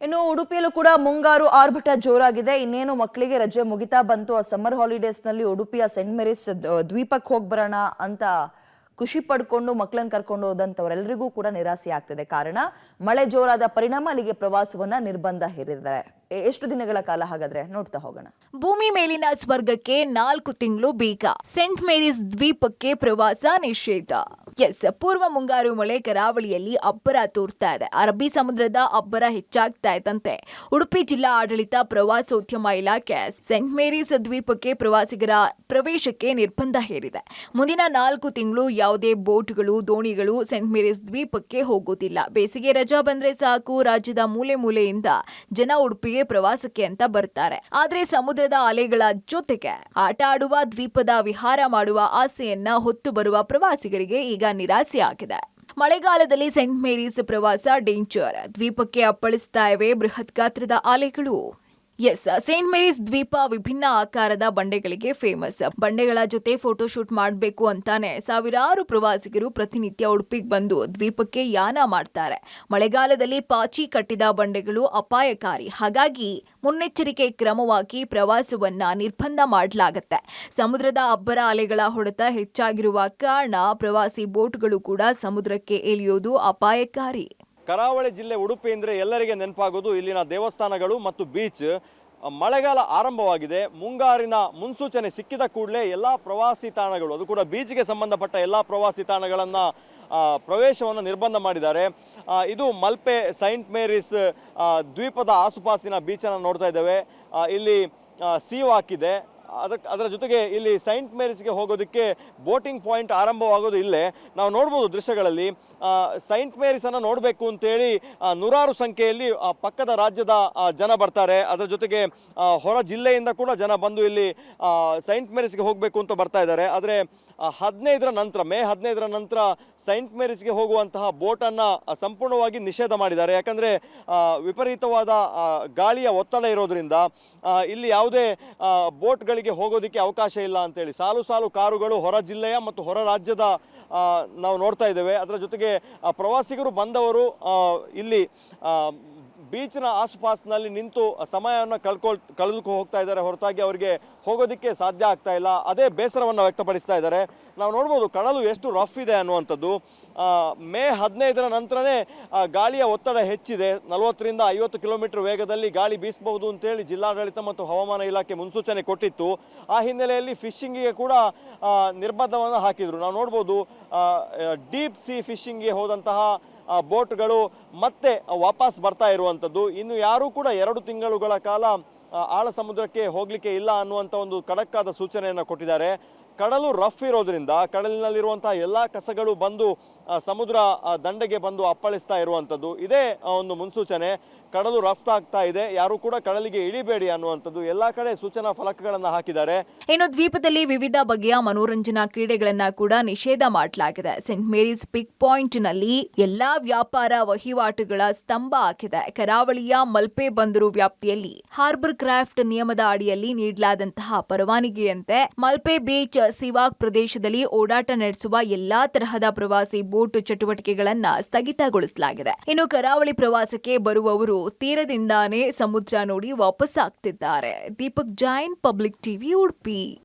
ಇನ್ನು ಉಡುಪಿಯಲ್ಲೂ ಕೂಡ ಮುಂಗಾರು ಆರ್ಭಟ ಜೋರಾಗಿದೆ. ಇನ್ನೇನು ಮಕ್ಕಳಿಗೆ ರಜೆ ಮುಗಿತಾ ಬಂತು. ಆ ಸಮ್ಮರ್ ಹಾಲಿಡೇಸ್ ನಲ್ಲಿ ಉಡುಪಿಯ ಸೆಂಟ್ ಮೇರಿಸ್ ದ್ವೀಪಕ್ಕೆ ಹೋಗಿ ಬರೋಣ ಅಂತ ಖುಷಿ ಪಡ್ಕೊಂಡು ಮಕ್ಕಳನ್ನ ಕರ್ಕೊಂಡು ಹೋದಂತವರೆಲ್ಲರಿಗೂ ಕೂಡ ನಿರಾಸೆ ಆಗ್ತಿದೆ. ಕಾರಣ ಮಳೆ ಜೋರಾದ ಪರಿಣಾಮ ಅಲ್ಲಿಗೆ ಪ್ರವಾಸವನ್ನ ನಿರ್ಬಂಧ ಹೇರಿದ್ದಾರೆ. ಎಷ್ಟು ದಿನಗಳ ಕಾಲ ಹಾಗಾದ್ರೆ ನೋಡ್ತಾ ಹೋಗೋಣ. ಭೂಮಿ ಮೇಲಿನ ಸ್ವರ್ಗಕ್ಕೆ 4 ತಿಂಗಳು ಬೀಗ. ಸೆಂಟ್ ಮೇರಿಸ್ ದ್ವೀಪಕ್ಕೆ ಪ್ರವಾಸ ನಿಷೇಧ. ಪೂರ್ವ ಮುಂಗಾರು ಮಳೆ ಕರಾವಳಿಯಲ್ಲಿ ಅಬ್ಬರ ತೋರ್ತಾ ಇದೆ. ಅರಬ್ಬಿ ಸಮುದ್ರದ ಅಬ್ಬರ ಹೆಚ್ಚಾಗ್ತಾ ಇದ್ದಂತೆ ಉಡುಪಿ ಜಿಲ್ಲಾ ಆಡಳಿತ ಪ್ರವಾಸೋದ್ಯಮ ಇಲಾಖೆ ಸೆಂಟ್ ಮೇರಿಸ್ ದ್ವೀಪಕ್ಕೆ ಪ್ರವಾಸಿಗರ ಪ್ರವೇಶಕ್ಕೆ ನಿರ್ಬಂಧ ಹೇರಿದೆ. ಮುಂದಿನ 4 ತಿಂಗಳು ಯಾವುದೇ ಬೋಟ್ಗಳು, ದೋಣಿಗಳು ಸೆಂಟ್ ಮೇರಿಸ್ ದ್ವೀಪಕ್ಕೆ ಹೋಗೋದಿಲ್ಲ. ಬೇಸಿಗೆ ರಜಾ ಬಂದ್ರೆ ಸಾಕು, ರಾಜ್ಯದ ಮೂಲೆ ಮೂಲೆಯಿಂದ ಜನ ಉಡುಪಿಗೆ ಪ್ರವಾಸಕ್ಕೆ ಅಂತ ಬರ್ತಾರೆ. ಆದ್ರೆ ಸಮುದ್ರದ ಅಲೆಗಳ ಜೊತೆಗೆ ಆಟ ಆಡುವ, ದ್ವೀಪದ ವಿಹಾರ ಮಾಡುವ ಆಸೆಯನ್ನ ಹೊತ್ತು ಬರುವ ಪ್ರವಾಸಿಗರಿಗೆ ಈಗ ನಿರಾಸೆ ಆಗಿದೆ. ಮಳೆಗಾಲದಲ್ಲಿ ಸೆಂಟ್ ಮೇರಿಸ್ ಪ್ರವಾಸ ಡೇಂಜರ್. ದ್ವೀಪಕ್ಕೆ ಅಪ್ಪಳಿಸ್ತಾ ಇವೆ ಬೃಹತ್ ಗಾತ್ರದ ಅಲೆಗಳು. ಸೆಂಟ್ ಮೇರಿಸ್ ದ್ವೀಪ ವಿಭಿನ್ನ ಆಕಾರದ ಬಂಡೆಗಳಿಗೆ ಫೇಮಸ್. ಬಂಡೆಗಳ ಜೊತೆ ಫೋಟೋಶೂಟ್ ಮಾಡಬೇಕು ಅಂತಾನೆ ಸಾವಿರಾರು ಪ್ರವಾಸಿಗರು ಪ್ರತಿನಿತ್ಯ ಉಡುಪಿಗೆ ಬಂದು ದ್ವೀಪಕ್ಕೆ ಯಾನ ಮಾಡ್ತಾರೆ. ಮಳೆಗಾಲದಲ್ಲಿ ಪಾಚಿ ಕಟ್ಟಿದ ಬಂಡೆಗಳು ಅಪಾಯಕಾರಿ. ಹಾಗಾಗಿ ಮುನ್ನೆಚ್ಚರಿಕೆ ಕ್ರಮವಾಗಿ ಪ್ರವಾಸವನ್ನ ನಿರ್ಬಂಧ ಮಾಡಲಾಗುತ್ತೆ. ಸಮುದ್ರದ ಅಬ್ಬರ ಅಲೆಗಳ ಹೊಡೆತ ಹೆಚ್ಚಾಗಿರುವ ಕಾರಣ ಪ್ರವಾಸಿ ಬೋಟ್ಗಳು ಕೂಡ ಸಮುದ್ರಕ್ಕೆ ಇಳಿಯೋದು ಅಪಾಯಕಾರಿ. ಕರಾವಳಿ ಜಿಲ್ಲೆ ಉಡುಪಿ ಅಂದರೆ ಎಲ್ಲರಿಗೆ ನೆನಪಾಗೋದು ಇಲ್ಲಿನ ದೇವಸ್ಥಾನಗಳು ಮತ್ತು ಬೀಚ್. ಮಳೆಗಾಲ ಆರಂಭವಾಗಿದೆ. ಮುಂಗಾರಿನ ಮುನ್ಸೂಚನೆ ಸಿಕ್ಕಿದ ಕೂಡಲೇ ಎಲ್ಲ ಪ್ರವಾಸಿ ತಾಣಗಳು, ಅದು ಕೂಡ ಬೀಚ್ಗೆ ಸಂಬಂಧಪಟ್ಟ ಎಲ್ಲ ಪ್ರವಾಸಿ ತಾಣಗಳನ್ನು ಪ್ರವೇಶವನ್ನು ನಿರ್ಬಂಧ ಮಾಡಿದ್ದಾರೆ. ಇದು ಮಲ್ಪೆ ಸೈಂಟ್ ಮೇರಿಸ್ ದ್ವೀಪದ ಆಸುಪಾಸಿನ ಬೀಚನ್ನು ನೋಡ್ತಾ ಇದ್ದೇವೆ. ಇಲ್ಲಿ ಸೀ ವಾಕ್ ಇದೆ. ಅದರ ಜೊತೆಗೆ ಇಲ್ಲಿ ಸೈಂಟ್ ಮೇರಿಸ್ಗೆ ಹೋಗೋದಕ್ಕೆ ಬೋಟಿಂಗ್ ಪಾಯಿಂಟ್ ಆರಂಭವಾಗೋದು ಇಲ್ಲೇ. ನಾವು ನೋಡ್ಬೋದು ದೃಶ್ಯಗಳಲ್ಲಿ. ಸೈಂಟ್ ಮೇರಿಸನ್ನು ನೋಡಬೇಕು ಅಂತೇಳಿ ನೂರಾರು ಸಂಖ್ಯೆಯಲ್ಲಿ ಪಕ್ಕದ ರಾಜ್ಯದ ಜನ ಬರ್ತಾರೆ. ಅದರ ಜೊತೆಗೆ ಹೊರ ಜಿಲ್ಲೆಯಿಂದ ಕೂಡ ಜನ ಬಂದು ಇಲ್ಲಿ ಸೈಂಟ್ ಮೇರಿಸ್ಗೆ ಹೋಗಬೇಕು ಅಂತ ಬರ್ತಾ ಇದ್ದಾರೆ. ಆದರೆ ಮೇ 15ರ ನಂತರ ಸೈಂಟ್ ಮೇರಿಸ್ಗೆ ಹೋಗುವಂತಹ ಬೋಟನ್ನು ಸಂಪೂರ್ಣವಾಗಿ ನಿಷೇಧ ಮಾಡಿದ್ದಾರೆ. ಯಾಕಂದರೆ ವಿಪರೀತವಾದ ಗಾಳಿಯ ಒತ್ತಡ ಇರೋದರಿಂದ ಇಲ್ಲಿ ಯಾವುದೇ ಬೋಟ್ಗಳಿಗೆ ಹೋಗೋದಕ್ಕೆ ಅವಕಾಶ ಇಲ್ಲ ಅಂತೇಳಿ ಸಾಲು ಸಾಲು ಕಾರುಗಳು ಹೊರ ಜಿಲ್ಲೆಯ ಮತ್ತು ಹೊರ ರಾಜ್ಯದ ನಾವು ನೋಡ್ತಾ ಇದ್ದೇವೆ. ಅದರ ಜೊತೆಗೆ ಪ್ರವಾಸಿಗರು ಬಂದವರು ಇಲ್ಲಿ ಬೀಚ್ನ ಆಸುಪಾಸಿನಲ್ಲಿ ನಿಂತು ಸಮಯವನ್ನು ಕಳೆದುಕೊಂಡು ಹೋಗ್ತಾ ಇದ್ದಾರೆ, ಹೊರತಾಗಿ ಅವರಿಗೆ ಹೋಗೋದಕ್ಕೆ ಸಾಧ್ಯ ಆಗ್ತಾ ಇಲ್ಲ. ಅದೇ ಬೇಸರವನ್ನು ವ್ಯಕ್ತಪಡಿಸ್ತಾ ಇದ್ದಾರೆ. ನಾವು ನೋಡ್ಬೋದು ಕಡಲು ಎಷ್ಟು ರಫ್ ಇದೆ ಅನ್ನುವಂಥದ್ದು. ಮೇ 15ರ ನಂತರನೇ ಗಾಳಿಯ ಒತ್ತಡ ಹೆಚ್ಚಿದೆ. 40ರಿಂದ 50 ಕಿಲೋಮೀಟರ್ ವೇಗದಲ್ಲಿ ಗಾಳಿ ಬೀಸಬಹುದು ಅಂತೇಳಿ ಜಿಲ್ಲಾಡಳಿತ ಮತ್ತು ಹವಾಮಾನ ಇಲಾಖೆ ಮುನ್ಸೂಚನೆ ಕೊಟ್ಟಿತ್ತು. ಆ ಹಿನ್ನೆಲೆಯಲ್ಲಿ ಫಿಶಿಂಗಿಗೆ ಕೂಡ ನಿರ್ಬಂಧವನ್ನು ಹಾಕಿದರು. ನಾವು ನೋಡ್ಬೋದು ಡೀಪ್ ಸಿ ಫಿಶಿಂಗ್ಗೆ ಹೋದಂತಹ ಬೋಟ್ಗಳು ಮತ್ತೆ ವಾಪಸ್ ಬರ್ತಾ ಇರುವಂಥದ್ದು. ಇನ್ನು ಯಾರೂ ಕೂಡ 2 ತಿಂಗಳುಗಳ ಕಾಲ ಆಳ ಸಮುದ್ರಕ್ಕೆ ಹೋಗಲಿಕ್ಕೆ ಇಲ್ಲ ಅನ್ನುವಂಥ ಒಂದು ಖಡಕ್ಕಾದ ಸೂಚನೆಯನ್ನು ಕೊಟ್ಟಿದ್ದಾರೆ. ಕಡಲು ರಫ್ ಇರೋದ್ರಿಂದ ಕಡಲಿನಲ್ಲಿರುವಂತಹ ಎಲ್ಲ ಕಸಗಳು ಬಂದು ಸಮುದ್ರ ದಂಡೆಗೆ ಬಂದು ಅಪ್ಪಳಿಸ್ತಾ ಇರುವಂಥದ್ದು. ಇದೇ ಒಂದು ಮುನ್ಸೂಚನೆ. ಕಡಲು ರಫ್ತು ಆಗ್ತಾ ಇದೆ, ಯಾರು ಕೂಡ ಕಡಲಿಗೆ ಇಳಿಬೇಡಿ ಅನ್ನುವಂಥದ್ದು ಎಲ್ಲ ಕಡೆ ಸೂಚನಾ ಫಲಕಗಳನ್ನು ಹಾಕಿದ್ದಾರೆ. ಇನ್ನು ದ್ವೀಪದಲ್ಲಿ ವಿವಿಧ ಬಗೆಯ ಮನೋರಂಜನಾ ಕ್ರೀಡೆಗಳನ್ನ ಕೂಡ ನಿಷೇಧ ಮಾಡಲಾಗಿದೆ. ಸೆಂಟ್ ಮೇರಿಸ್ ಪಿಕ್ ಪಾಯಿಂಟ್ ನಲ್ಲಿ ಎಲ್ಲಾ ವ್ಯಾಪಾರ ವಹಿವಾಟುಗಳ ಸ್ತಂಭ ಹಾಕಿದೆ. ಕರಾವಳಿಯ ಮಲ್ಪೆ ಬಂದರು ವ್ಯಾಪ್ತಿಯಲ್ಲಿ ಹಾರ್ಬರ್ ಕ್ರಾಫ್ಟ್ ನಿಯಮದ ಅಡಿಯಲ್ಲಿ ನೀಡಲಾದಂತಹ ಪರವಾನಗಿಯಂತೆ ಮಲ್ಪೆ ಬೀಚ್ ಸಿವಾಕ್ ಪ್ರದೇಶದಲ್ಲಿ ಓಡಾಟ ನಡೆಸುವ ಎಲ್ಲಾ ತರಹದ ಪ್ರವಾಸಿ ಬೋಟ್ ಚಟುವಟಿಕೆಗಳನ್ನ ಸ್ಥಗಿತಗೊಳಿಸಲಾಗಿದೆ. ಇನ್ನು ಕರಾವಳಿ ಪ್ರವಾಸಕ್ಕೆ ಬರುವವರು ತೀರದಿಂದಾನೇ ಸಮುದ್ರ ನೋಡಿ ವಾಪಸ್ ಆಗ್ತಿದ್ದಾರೆ. Deepak Jain, public TV, Udupi.